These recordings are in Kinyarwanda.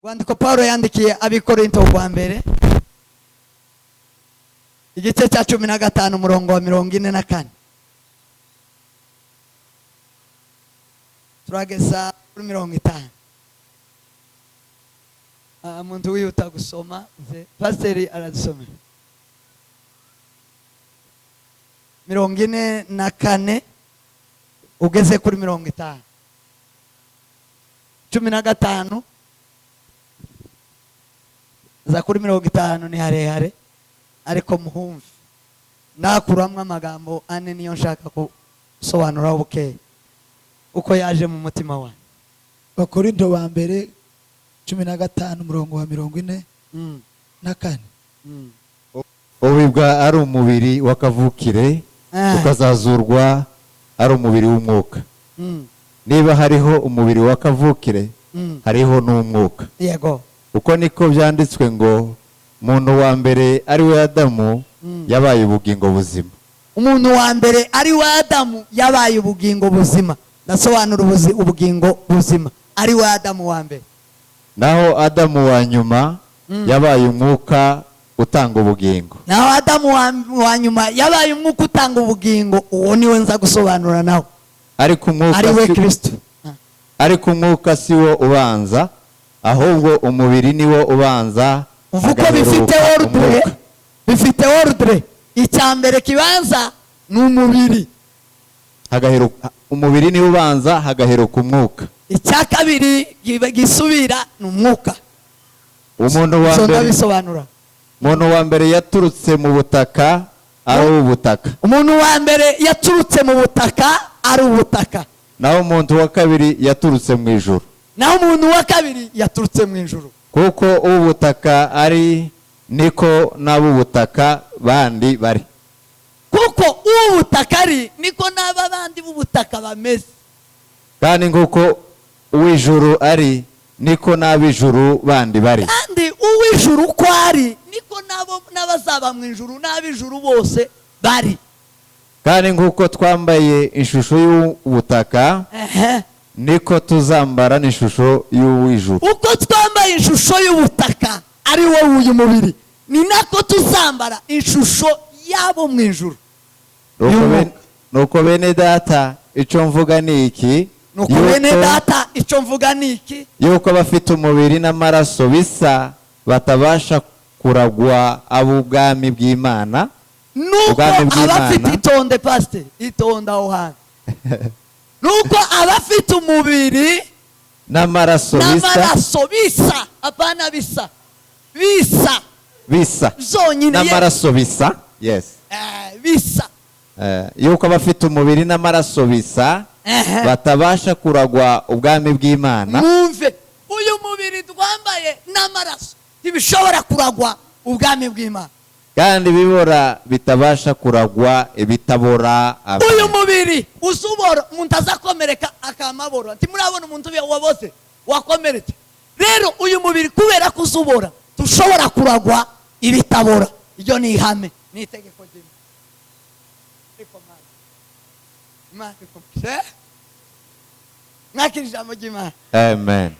Rwandiko Paulo yandikiye abikorinto wa mbere igice cya 15 umurongo wa 44 turageza kuri 50. Muntu wihuta gusoma pasiteri aradusomera 44 ugeze kuri 50. 15 za kuri 50 ni harehare ariko muhumve nakuramwe amagambo ane niyo nshaka gusobanura ubukeye uko yaje mu mutima wa Bakorinto wa mbere 15 umurongo wa 44. ubibwa ari umubiri wakavukire ukazazurwa ari umubiri w'umwuka. Niba hariho umubiri wakavukire hariho n'umwuka. Yego. Uko niko byanditswe ngo umuntu wa mbere ari we Adamu yabaye ubugingo buzima. Umuntu wa mbere ari we Adamu yabaye ubugingo buzima. Ndasobanura ubugingo buzima ari we Adamu wa mbere. Naho Adamu wa nyuma yabaye umwuka utanga ubugingo. Naho Adamu wa nyuma yabaye umwuka utanga ubugingo. Uwo niwe nza gusobanura nawe. Ariko umwuka ari we Kristo. Ariko umwuka si wo ubanza ahubwo umubiri niwo ubanza. Uvuko bifite ordre icyambere kibanza ni umubiri. Hagaheruka umubiri niwo ubanza hagaheruka umwuka. Icya kabiri gisubira ni umwuka. Umuntu wa mbere yaturutse mu butaka ari ubutaka. Umuntu wa mbere yaturutse mu butaka ari ubutaka. Naho umuntu wa kabiri yaturutse mu ijuru. Naho umuntu wa kabiri yaturutse mu ijuru. Kuko ubutaka ari niko n'abubutaka bandi bari. Kuko ubutaka ari niko n'aba bandi b'ubutaka bameze. Kandi nguko uw'ijuru ari niko n'ab'ijuru bandi bari. Kandi uw'ijuru uko ari niko n'abazaba mu ijuru n'ab'ijuru bose bari. Kandi nguko twambaye ishusho y'ubutaka niko tuzambara n'ishusho y'uw'ijuru. Uko twambaye ishusho y'ubutaka ari wowe uyu mubiri ni nako tuzambara ishusho yabo mu ijuru. Nuko bene data icyo mvuga ni iki? Yuko abafite umubiri n'amaraso bisa batabasha kuragwa ab'ubwami bw'Imana. Nuko abafite itonde pastor itonda aho hantu. Nuko abafite umubiri n'amaraso bisa apana bisa zonyine n'amaraso bisa. Yes. Bisa. Yuko abafite umubiri n'amaraso bisa batabasha kuragwa ubwami bw'Imana. Mwumve uyu mubiri twambaye n'amaraso ntibishobora kuragwa ubwami bw'Imana. Kandi bibora bitabasha kuragwa ibitabora. Uyu mubiri usubora umuntu azakomereka akamabora. Nti murabona umuntu waboze wakomeretse. Rero uyu mubiri kubera kuzubora tushobora kuragwa ibitabora. Iyo ni ihame ni itegeko ry'Imana. Nakiri ijambo ry'Imana. Amen.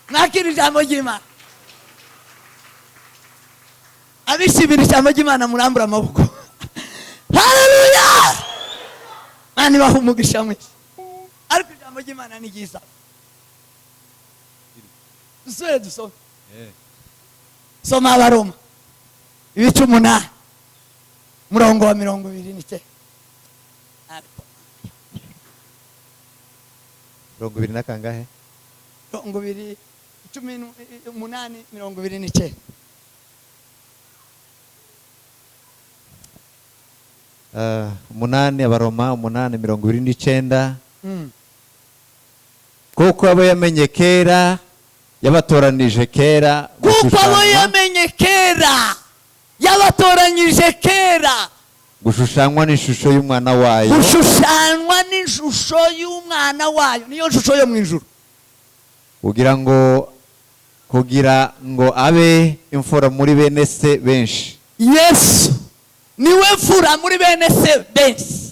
Nakiri ijambo ry'Imana. Abishimira ijambo ry'Imana murambura amaboko. Haleluya! Mani bahumugisha mwese. Ariko ijambo ry'Imana ni ryiza. Dusubire dusome. Soma Abaroma ibice 8 umurongo wa 29. 20 na kangahe? 20 18 29. Umunani Abaroma 8:29. Kuko abo yamenye kera yabatoranije kera. Kuko abo yamenye kera yabatoranyije kera gushushanywa n'ishusho y'umwana wayo. Gushushanywa n'ishusho y'umwana wayo niyo shusho yo mu ijuru. Kugira ngo abe imfura muri bene se benshi. Yesu niwe mfura muri bene se benshi.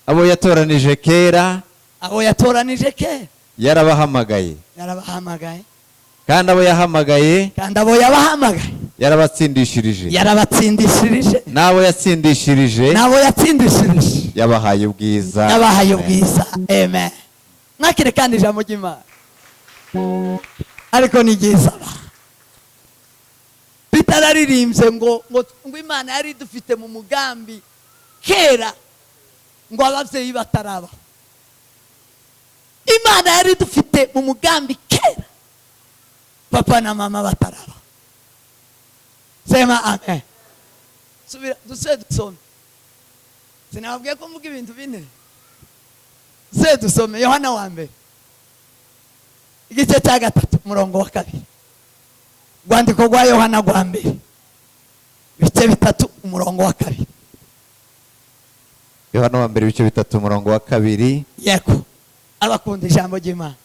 Abo yatoranije kera yarabahamagaye yarabahamagaye kandi abo yahamagaye kandi abo yabahamagaye yarabatsindishirije yarabatsindishirije n'abo yatsindishirije n'abo yatsindishirije yabahaye ubwiza yabahaye ubwiza. Amen. Mwakire kandi ijambo ry'Imana ariko ni ryiza bitararirimbye ngo Imana yari dufite mu mugambi kera ngo ababyeyi bataraba. Imana yari dufite mu mugambi kera papa na mama bataraba. Sema amen. Subira dusome. Sinababwiye ko mvuga ibintu bine. Dusome Yohana wa mbere igice cya 3 umurongo wa 2. Rwandiko rwa Yohana rwa mbere ibice 3 umurongo wa 2. Yohana wa mbere ibice 3 umurongo wa 2. Yego abakunda ijambo ry'Imana.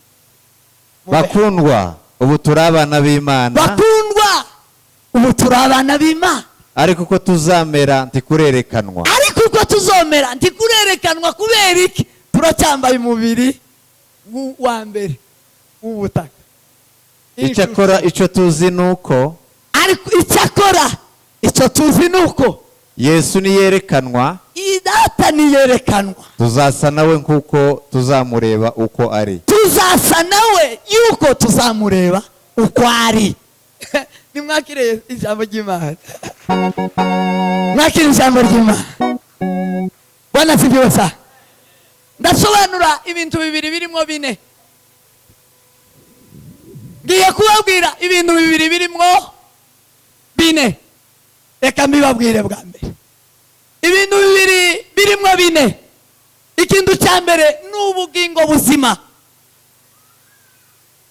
Bakundwa ubu turi abana b'Imana. Bakundwa ubu turi abana b'Imana. Ariko uko tuzamera ntikurerekanwa. Ariko uko tuzomera ntikurerekanwa kubera iki? Turacyambaye umubiri wa mbere w'ubutaka. Icyakora icyo tuzi nuko ariko icyakora icyo tuzi nuko Yesu niyerekanwa idata niyerekanwa tuzasa nawe nkuko tuzamureba uko ari. Tuzasa nawe yuko tuzamureba uko ari. Nimwakire ijambo ry'Imana. Mwakire ijambo ry'Imana. Bwana sifiwe sana. Ndasobanura ibintu bibiri birimo bine. Ngiye kubabwira ibintu bibiri birimo bine. Reka mbibabwire bwa mbere. Ibintu bibiri birimo bine. Ikintu cya mbere ni ubugingo buzima.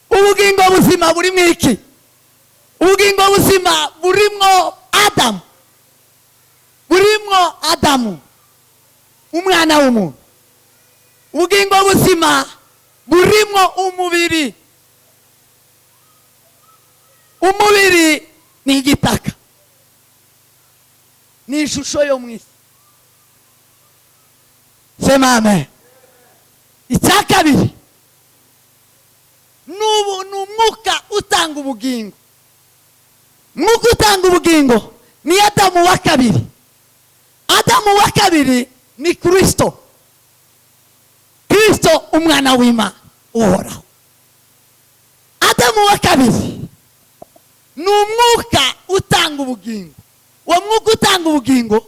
Ubugingo buzima burimo iki? Ubugingo buzima burimo Adamu. Burimo Adamu umwana w'umuntu. Ubugingo buzima burimo umubiri. Umubiri ni igitaka, ni ishusho yo mu isi. Sema amen. Icya kabiri ni umwuka utanga ubugingo. Mwuka utanga ubugingo ni Adamu wa kabiri. Adamu wa kabiri ni Kristo. Kristo umwana w'Imana uhoraho. Adamu wa kabiri ni umwuka utanga ubugingo. Uwo mwuka utanga ubugingo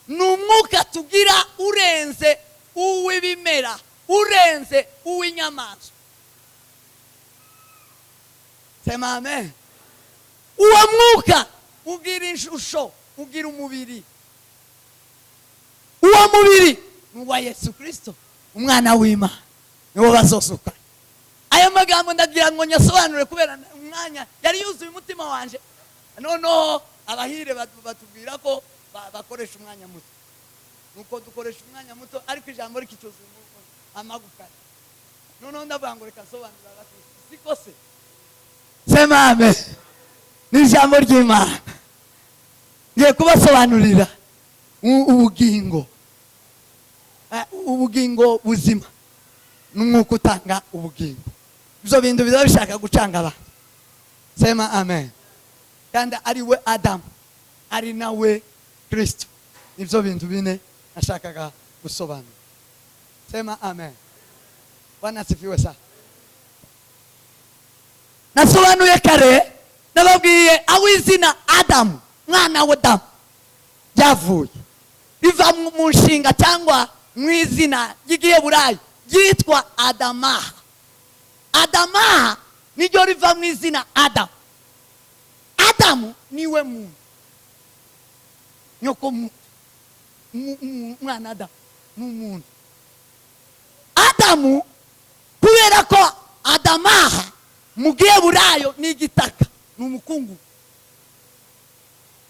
ni umwuka tugira urenze uw'ibimera, urenze uw'inyamaswa. Sema amen. Uwo mwuka ugira ishusho, ugira umubiri. Uwo mubiri ni uwa Yesu Kristo umwana w'Imana, niwo bazosuka. Aya magambo ndagira ngo nyasobanure kubera umwanya yari yuzuye umutima wanje. Noneho abahire batubwira ko bakoresha umwanya muto, nuko dukoresha umwanya muto ariko ijambo rikicuza amagufa. Noneho ndavuga ngo reka sobanura abakristo siko se. Sema amen. Ni ijambo ry'Imana. Ngiye kubasobanurira ubugingo. Ubugingo buzima n'umwuka utanga ubugingo. Ibyo bintu biba bishaka gucanga abantu. Sema amen. Kandi ari we Adamu, ari nawe Kristo. Ibyo bintu bine nashakaga gusobanura. Sema amen. Bwana sifiwe sana. Nasobanuye kare nababwiye aho izina Adamu mwana wa Adamu ryavuye. Riva mu nshinga cyangwa mu izina ry'Igiheburayo ryitwa Adamaha. Adamaha niryo riva mu izina Adamu. Adamu niwe muntu. Nyoko mwana Adamu n'umuntu. Adamu kubera ko Adamaha mu Giheburayo ni igitaka, ni umukungugu.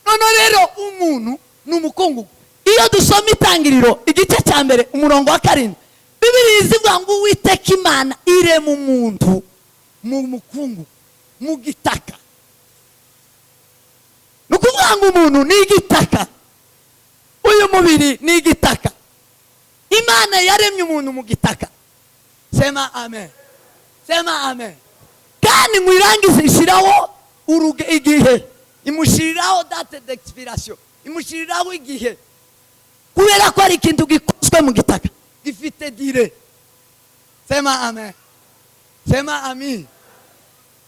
None rero umuntu ni umukungugu. Iyo dusoma Itangiriro igice cya mbere umurongo wa 7, Bibiliya ivuga ngo Uwiteka Imana irema umuntu mu mukungugu, mu gitaka. Nukuvuga ngo umuntu ni igitaka, uyu mubiri ni igitaka. Imana yaremye umuntu mu gitaka. Sema amen. sema amen. Kandi mwirangize ishiraho igihe, imushiriraho date d'expiration, imushiriraho igihe, kubera ko ari ikintu gikozwe mu gitaka gifite dire. Sema amen, sema amen.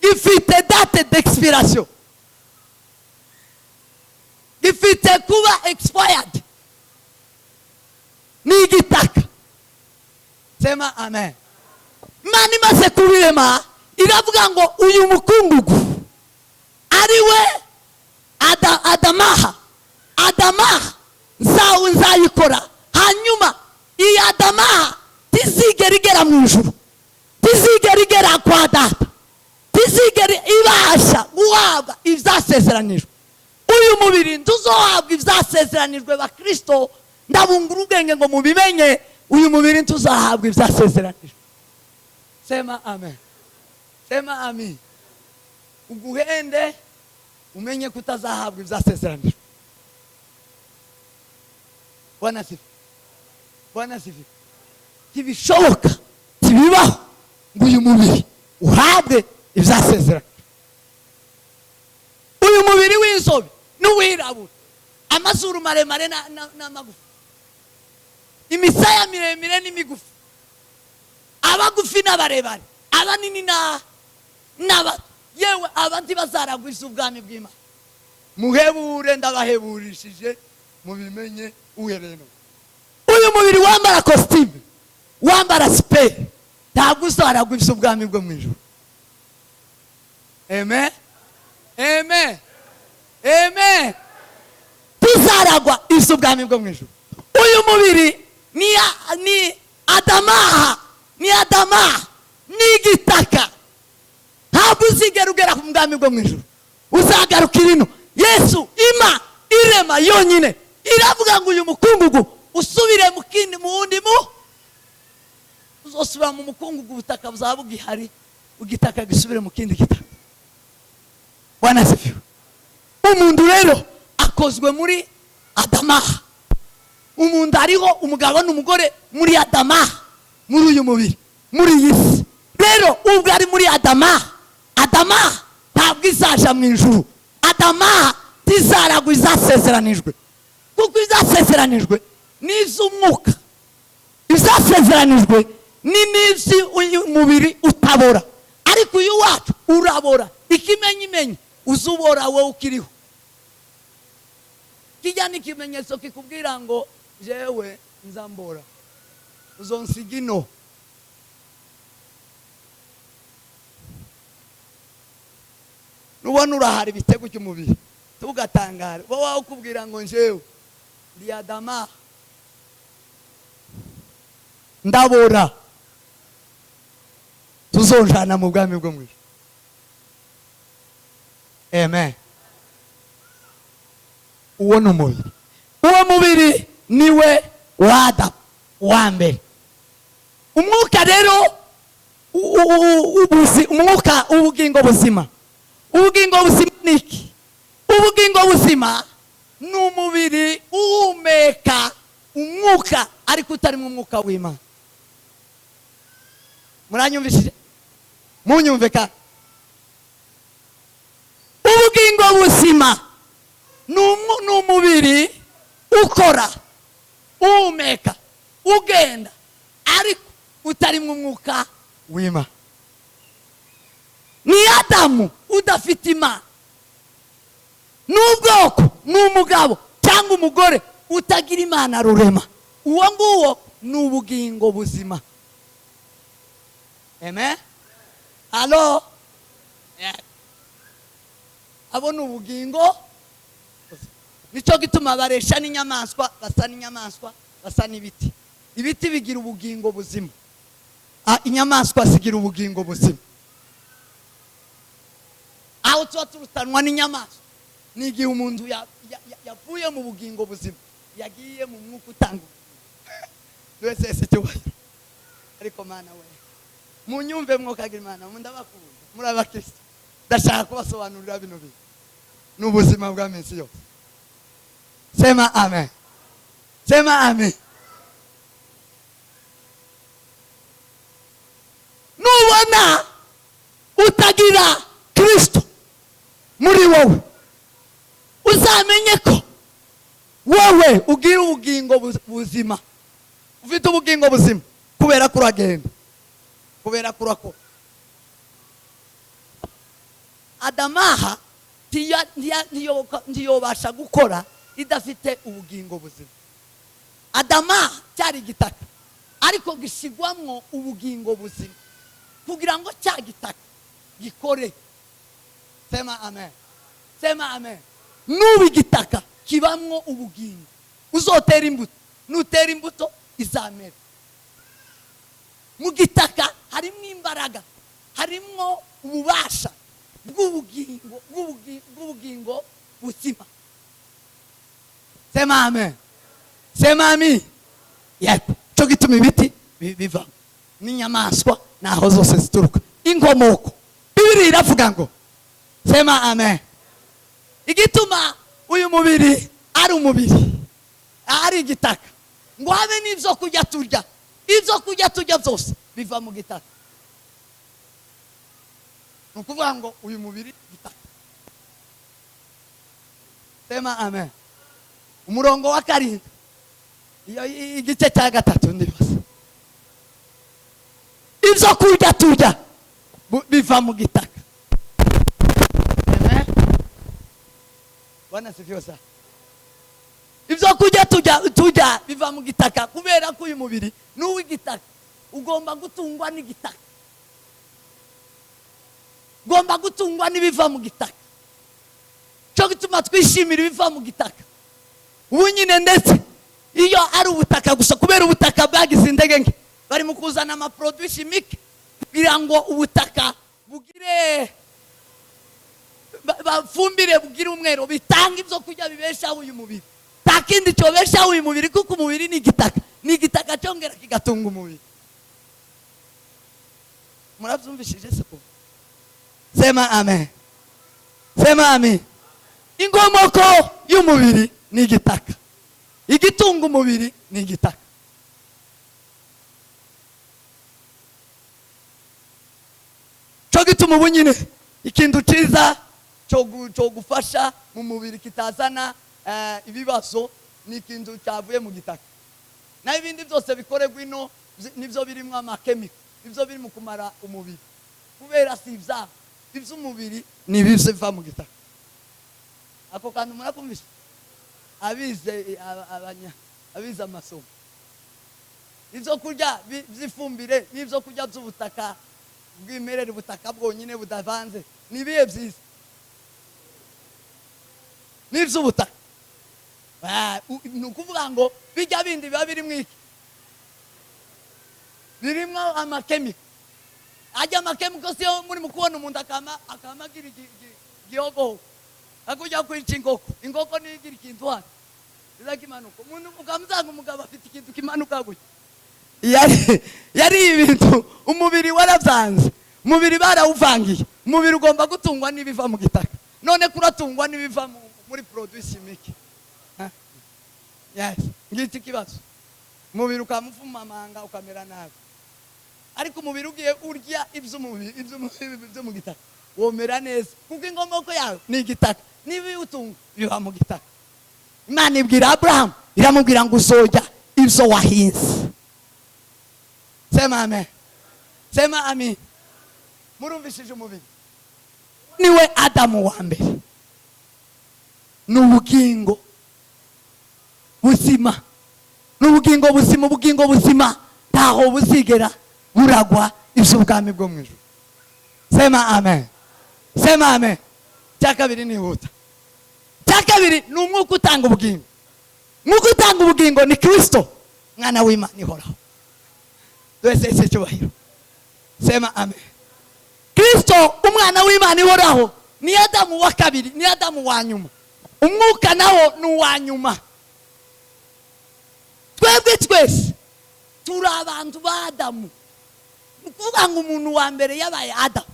Gifite date d'expiration, gifite kuba expired, ni igitaka. Sema amen. Imana imaze kubirema iravuga ngo uyu mukungugu ariwe Adamaha nzayikora, hanyuma iyi Adamaha tizigera igera mu ijuru, tizigera igera kwa data, tizigera ibasha guhabwa ibyasezeranijwe. Uyu mubiri tuzohabwa ibyasezeranijwe bakristo, ndabungura ubwenge ngo mubimenye, uyu mubiri tuzahabwa ibyasezeranijwe. Sema amen, sema amen. Uguhende umenye kutazahabwa ibyasezeranijwe. Bwana sifi, Bwana sifi. Tibishoboka, tibibaho ngo uyu mubiri uhabwe ibyasezeranijwe. Uyu mubiri w'inzobe n'uwirabura, amazuru maremare n'amagufi, imisaya miremire n'imigufi, abagufi n'abarebare, abanini n'abato, yewe abandi bazaragwiza ubwami bw'Imana. Muhebure, ndabaheburishije mubimenye uhereye none. Uyu mubiri wambara costume, wambara spare, ntabwo uzaragwiza ubwami bwo mu ijuru. Amen, amen, amen. Tuzaragwa ubwami bwo mu ijuru. Uyu mubiri ni Adamaha, ni Adamaha, ni igitaka. Ntabwo uzigera ugera ku bwami bwo mu ijuru, uzagarukira ino. Yesu irema yonyine iravuga ngo uyu mukungugu usubire mu kindi, mu wundi uzosubira mu mukungugu, ubutaka buzaba bugihari, ugitaka gisubire mu kindi gitaka. Bwana sifiwe. Umuntu rero akozwe muri Adamaha. Umuntu ariho umugabo n'umugore muri Adamaha, muri uyu mubiri, muri iyi si. Rero ubwo ari muri Adamaha ntabwo izaja mu ijuru. Adamaha tizaragwa izasezeranijwe, kuko izasezeranijwe ni iz'umwuka, izasezeranijwe ni n'izi uyu mubiri utabora. Ariko uyu wacu urabora, ikimenyimenyi uzubora wowe ukiriho. Kijya ni ikimenyetso kikubwira ngo jewe nzambora, uzonsiga ino. Nubona urahari ibitego cy'umubiri tugatangara, wowe ukubwira ngo jewe ndi Adamaha, ndabora, tuzonjana mu bwami bwo mu ijuru. Amen. Uwo ni umubiri. Uwo mubiri niwe wa Adamu wa mbere. Umwuka rero, umwuka, ubugingo buzima. Ubugingo buzima ni iki? Ubugingo buzima ni umubiri uhumeka umwuka ariko utari mu mwuka w'Imana. Muranyumvishije? Munyumve ka. Ubugingo buzima ni umubiri ukora, uhumeka, ugenda ariko utari mu mwuka w'Imana. Ni Adamu udafite Imana, n'ubwoko, n'umugabo cyangwa umugore utagira Imana rurema. Uwo nguwo ni ubugingo buzima. Amen. Halo. Abo ni ubugingo. Nico gituma baresha n'inyamaswa, basa n'inyamaswa, basa n'ibiti. Ibiti bigira ubugingo buzima, inyamaswa zigira ubugingo buzima. Aho tuba turutanwa n'inyamaswa ni igihe umuntu yavuye mu bugingo buzima, yagiye mu mwuka utanga. Twese cyubahiro. Ariko Mana we, munyumve mwokagira Imana, ndabakunda, muri abakristo. Ndashaka kubasobanurira bino bintu n'ubuzima bwa minsi yose. Sema amen, sema amen. Nubona kugira Kristo muri wowe, uzamenye ko wowe ugira ubugingo buzima, ufite ubugingo buzima kubera kuragenda, kubera kurakora. Adamaha ntiyobasha gukora idafite ubugingo buzima. Adamaha cyari igitaka ariko gishigwamwo ubugingo buzima kugira ngo cya gitaka gikore. Sema amen, sema amen. Nubi gitaka kibamwo ubugingo, uzotera imbuto, nutera imbuto izamera. Mu gitaka harimo imbaraga, harimo ububasha bw'ubugingo buzima. Sema amen, sema amen. Yego, cyo gituma ibiti biva n'inyamaswa naho zose zituruka inkomoko. Bibiri iravuga ngo sema amen. Igituma uyu mubiri ari umubiri, ari igitaka, ngo habe n'ibyo kujya turya, ibyo kujya turya byose biva mu gitaka. Nukuvuga ngo uyu mubiri gitaka. Sema amen. Umurongo wa 7 igice cya 3 ndibaza, ibyo kurya turya biva mu gitaka. Amen. Bwana sifiwe sana. Ibyo kurya turya biva mu gitaka kubera ko uyu mubiri n'uw'igitaka, ugomba gutungwa n'igitaka, ugomba gutungwa n'ibiva mu gitaka. Cyo gituma twishimira ibiva mu gitaka. Ubu nyine ndetse iyo ari ubutaka gusa, kubera ubutaka bwagize indege nke, bari mu kuzana amaproduit chimique kugira ngo ubutaka bugire bafumbire, bugire umwero, bitanga ibyo kurya bibeshaho uyu mubiri. Nta kindi cyobeshaho uyu mubiri kuko umubiri ni igitaka, ni igitaka cyongera kigatunga umubiri. Murabyumvishije se ko? Sema amen, sema amen. Inkomoko y'umubiri ni igitaka, igitunga umubiri ni igitaka. Cyo gituma ubu nyine ikintu cyiza cyo gufasha mu mubiri kitazana ibibazo ni ikintu cyavuye mu gitaka. Na ibindi byose bikorerwa ino nibyo birimo amakemiko, nibyo biri mu kumara umubiri, kubera si ibyaha. Iby'umubiri ni ibiva mu gitaka. Ako kantu murakumvisha? Abize amasomo, ibyo kurya by'ifumbire n'ibyo kurya by'ubutaka bw'imerere, ubutaka bwonyine budavanze, ni ibihe byiza? N'iby'ubutaka. Ni ukuvuga ngo bijya bindi biba birimo iki? Birimo amakemiko. Ajya amakemiko siyo muri mukubona umuntu akamagira igihogo, akujya kwica inkoko nigira ikintu hano izakimanuka, umuntu ukamuzanga umugabo afite ikintu kimanuka gutya. Yari ibintu umubiri warabyanze, umubiri barawuvangiye. Umubiri ugomba gutungwa n'ibiva mu gitaka, none kuratungwa n'ibiva muri produit chimique. Yes, ngiki kibazo. Umubiri ukamufuma amanga ukamera nabi, ariko umubiri ugiye urya iby'umubiri ibyo mu gitaka womera neza, kuko inkomoko yawe ni igitaka, n'ibiwutunga biva mu gitaka. Imana ibwira Abraham, iramubwira ngo uzojya ibyo wahinze. Sema amen, sema amen. Murumvishije umubiri niwe Adamu wa mbere, n'ubugingo buzima, n'ubugingo buzima. Ubugingo buzima ntaho buzigera buragwa iby'ubwami bwo mu ijuru. Sema amen, sema amen. Cya kabiri nihuta. Cya kabiri ni umwuka utanga ubugingo. Umwuka utanga ubugingo ni Kristo, mwana w'Imana ihoraho. Twese cyubahiro. Sema amen. Kristo umwana w'Imana ihoraho ni Adamu wa kabiri, ni Adamu wa nyuma. Umwuka nawo ni uwa nyuma. Twebwe twese turi abantu ba Adamu. Ukuvuga ngo umuntu wa mbere yabaye Adamu.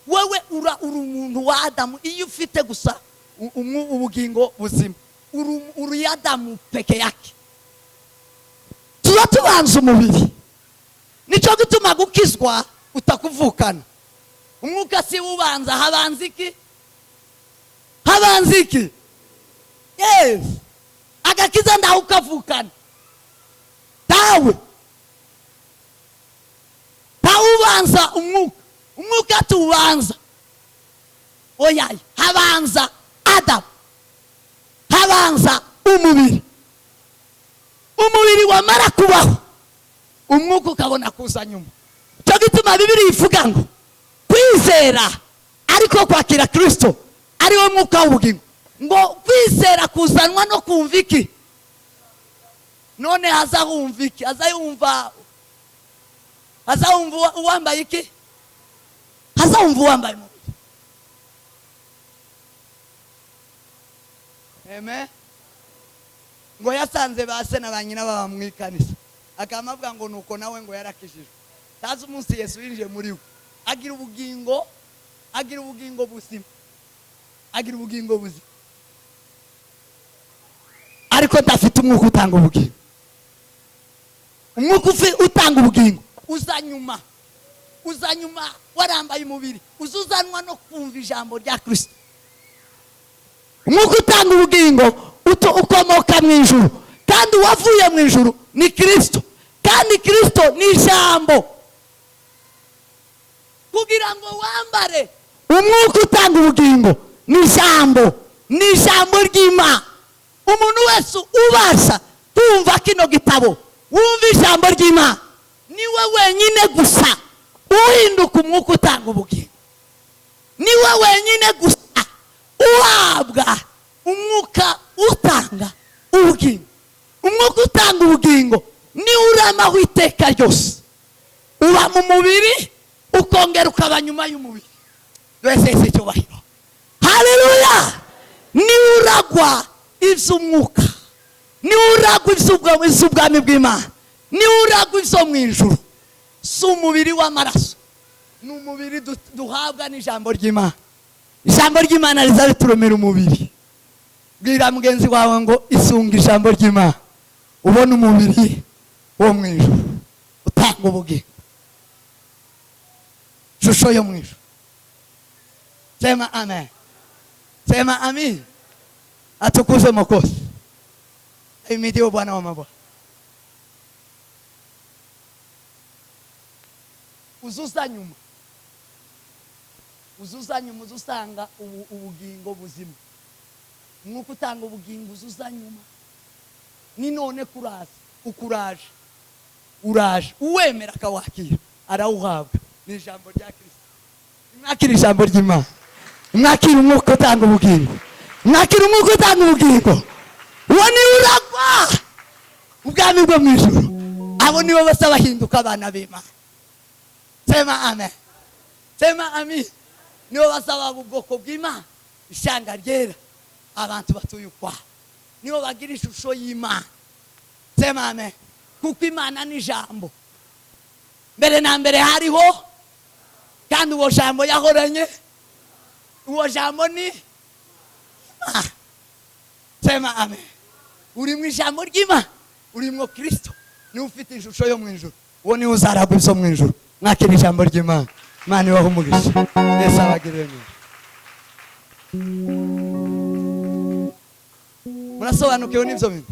Wewe uri umuntu wa Adamu iyo ufite gusa ubugingo buzima. Uri Adamu peke yake. Tuba tubanza umubiri. Nico gituma gukizwa utakuvukana. umwuka si ubanza, habanza iki? Habanza iki? Yes. Agakiza ndaho ukavukana tawe ubanza umwuka tubanza oya, habanza Adamu, habanza umubiri wamara kubaho umwuka ukabona kuza nyuma. Cyo gituma Bibiliya ivuga ngo kwizera ariko kwakira Kristo ari wo mwuka w'ubugingo, ngo kwizera kuzanwa no kumva iki? None hazahumva iki? Hazahumva uwambaye iki? Hazahumva uwambaye umubiri. Amen. Ngo yasanze base na banyina baba mu ikanisa, akamavuga ngo nuko nawe ngo yarakishijwe. Tazi umunsi Yesu yinjiye muri we agira ubugingo buzima, agira ubugingo buzima, ariko ndafite umwuka utanga ubugingo. Umwuka utanga ubugingo uza nyuma warambaye umubiri, uzuzanwa no kumva ijambo rya Kristo. Umwuka utanga ubugingo ukomoka mu ijuru, kandi uwavuye mu ijuru ni Kristo, kandi Kristo ni ijambo. Kugira ngo wambare umwuka utanga ubugingo ni ijambo ry'Imana. Umuntu wese ubasha kumva kino gitabo, wumva ijambo ry'Imana, niwe wenyine gusa uhinduka umwuka utanga ubugingo, niwe wenyine gusa uhabwa umwuka utanga ubugingo. Umwuka utanga ubugingo ni uramaho iteka ryose, uba mu mubiri ukongera ukaba nyuma y'umubiri. Wese icyubahiro, haleluya. Ni uragwa ivy'umwuka, ni uragwa ivy'ubwami bw'Imana, ni uragwa ivyo mu ijuru. Si umubiri w'amaraso, ni umubiri duhabwa n'ijambo ry'Imana. Ijambo ry'Imana riza rituremera umubiri. Bwira mugenzi wawe ngo isunga ijambo ry'Imana, ubona umubiri wo mu ijuru utanga ubugingo, shusho yo mu ijuru. Sema amen, sema amin. Atukuzwe Mwokozi. Ahimidiwe Bwana wa mabwana. Uzuza nyuma uzusanga ubugingo buzima. Umwuka utanga ubugingo uzuza nyuma. Ni none ukuraje uwemera akawakira arawuhabwa. Ni ijambo rya Kristo. Mwakira ijambo ry'Imana, mwakira umwuka utanga ubugingo, mwakira umwuka utanga ubugingo. Uwo ni uragwa ubwami bwo mu ijuru. Abo nibo basa bahinduka abana b'Imana. Sema amen, sema amin. Nibo basaba ubwoko bw'Imana, ishanga ryera, abantu batuye ukwa, nibo bagira ishusho y'Imana. Sema amen. Kuko Imana ni ijambo. Mbere na mbere hariho, kandi uwo jambo yahoranye, uwo jambo ni sema amen. Uri mu ijambo ry'Imana, uri mu Kristo, ni ufite ishusho yo mu ijuru. Uwo ni uzaragwa ibyo mu ijuru. Mwakira ijambo ry'Imana. Imana ibahe umugisha. Yesu abagirire neza. Murasobanukiwe n'ibyo bintu?